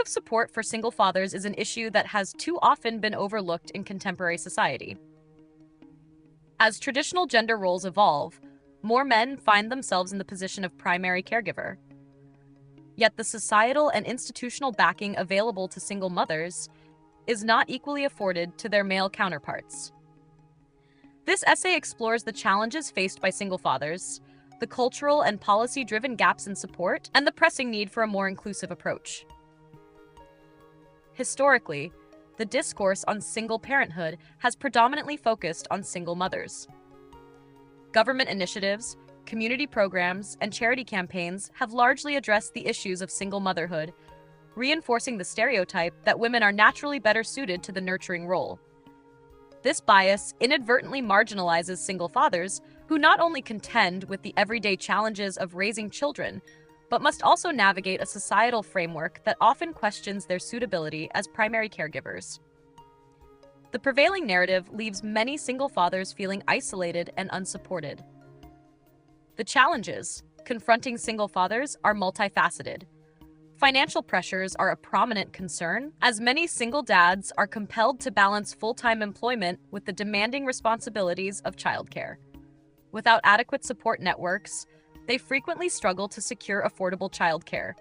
of support for single fathers is an issue that has too often been overlooked in contemporary society. As traditional gender roles evolve, more men find themselves in the position of primary caregiver. Yet the societal and institutional backing available to single mothers is not equally afforded to their male counterparts. This essay explores the challenges faced by single fathers, the cultural and policy-driven gaps in support, and the pressing need for a more inclusive approach. Historically, the discourse on single parenthood has predominantly focused on single mothers. Government initiatives, community programs, and charity campaigns have largely addressed the issues of single motherhood, reinforcing the stereotype that women are naturally better suited to the nurturing role. This bias inadvertently marginalizes single fathers who not only contend with the everyday challenges of raising children, but must also navigate a societal framework that often questions their suitability as primary caregivers. The prevailing narrative leaves many single fathers feeling isolated and unsupported. The challenges confronting single fathers are multifaceted. Financial pressures are a prominent concern, as many single dads are compelled to balance full-time employment with the demanding responsibilities of childcare. Without adequate support networks, they frequently struggle to secure affordable childcare,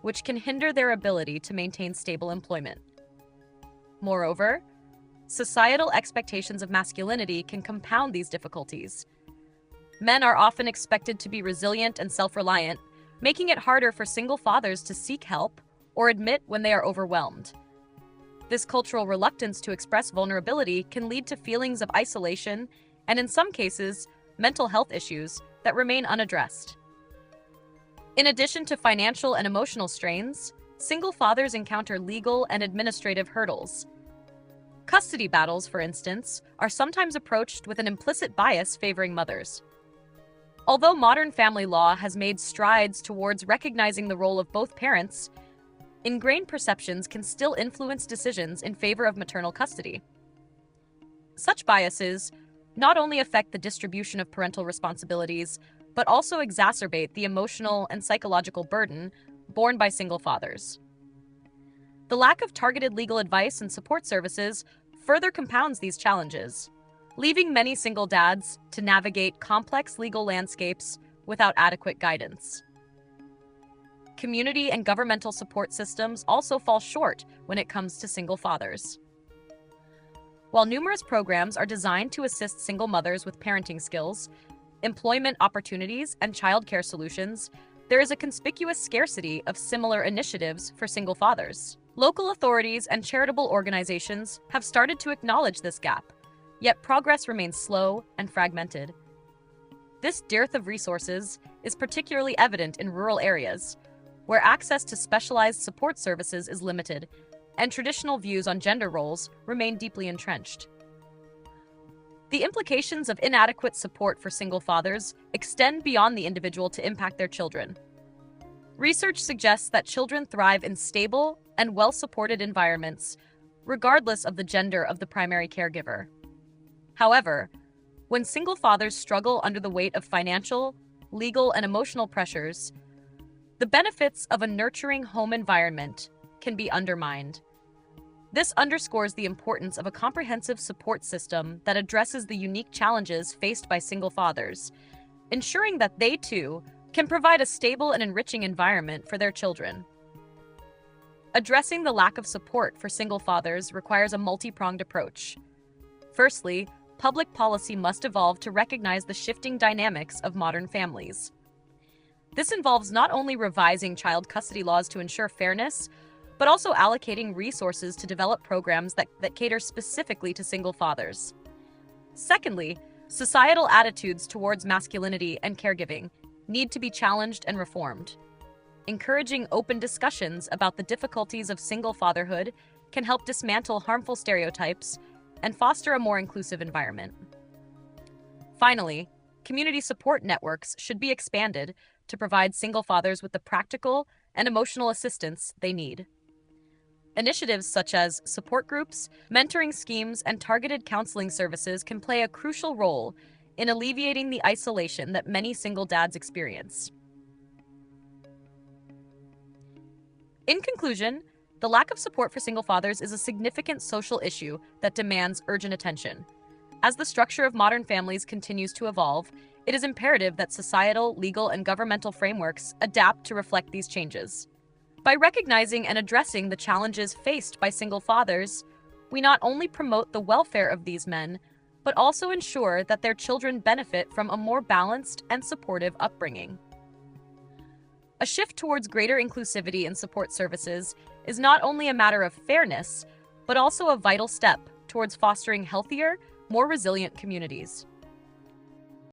which can hinder their ability to maintain stable employment. Moreover, societal expectations of masculinity can compound these difficulties. Men are often expected to be resilient and self-reliant, making it harder for single fathers to seek help or admit when they are overwhelmed. This cultural reluctance to express vulnerability can lead to feelings of isolation and, in some cases, mental health issues that remain unaddressed. In addition to financial and emotional strains, single fathers encounter legal and administrative hurdles. Custody battles, for instance, are sometimes approached with an implicit bias favoring mothers. Although modern family law has made strides towards recognizing the role of both parents, ingrained perceptions can still influence decisions in favor of maternal custody. Such biases not only affect the distribution of parental responsibilities, but also exacerbate the emotional and psychological burden borne by single fathers. The lack of targeted legal advice and support services further compounds these challenges, leaving many single dads to navigate complex legal landscapes without adequate guidance. Community and governmental support systems also fall short when it comes to single fathers. While numerous programs are designed to assist single mothers with parenting skills, employment opportunities, and childcare solutions, there is a conspicuous scarcity of similar initiatives for single fathers. Local authorities and charitable organizations have started to acknowledge this gap, yet progress remains slow and fragmented. This dearth of resources is particularly evident in rural areas, where access to specialized support services is limited, and traditional views on gender roles remain deeply entrenched. The implications of inadequate support for single fathers extend beyond the individual to impact their children. Research suggests that children thrive in stable and well-supported environments, regardless of the gender of the primary caregiver. However, when single fathers struggle under the weight of financial, legal, and emotional pressures, the benefits of a nurturing home environment can be undermined. This underscores the importance of a comprehensive support system that addresses the unique challenges faced by single fathers, ensuring that they, too, can provide a stable and enriching environment for their children. Addressing the lack of support for single fathers requires a multi-pronged approach. Firstly, public policy must evolve to recognize the shifting dynamics of modern families. This involves not only revising child custody laws to ensure fairness, but also allocating resources to develop programs that cater specifically to single fathers. Secondly, societal attitudes towards masculinity and caregiving need to be challenged and reformed. Encouraging open discussions about the difficulties of single fatherhood can help dismantle harmful stereotypes and foster a more inclusive environment. Finally, community support networks should be expanded to provide single fathers with the practical and emotional assistance they need. Initiatives such as support groups, mentoring schemes, and targeted counseling services can play a crucial role in alleviating the isolation that many single dads experience. In conclusion, The lack of support for single fathers is a significant social issue that demands urgent attention. As the structure of modern families continues to evolve, it is imperative that societal, legal, and governmental frameworks adapt to reflect these changes. By recognizing and addressing the challenges faced by single fathers, we not only promote the welfare of these men, but also ensure that their children benefit from a more balanced and supportive upbringing. A shift towards greater inclusivity in support services is not only a matter of fairness, but also a vital step towards fostering healthier, more resilient communities.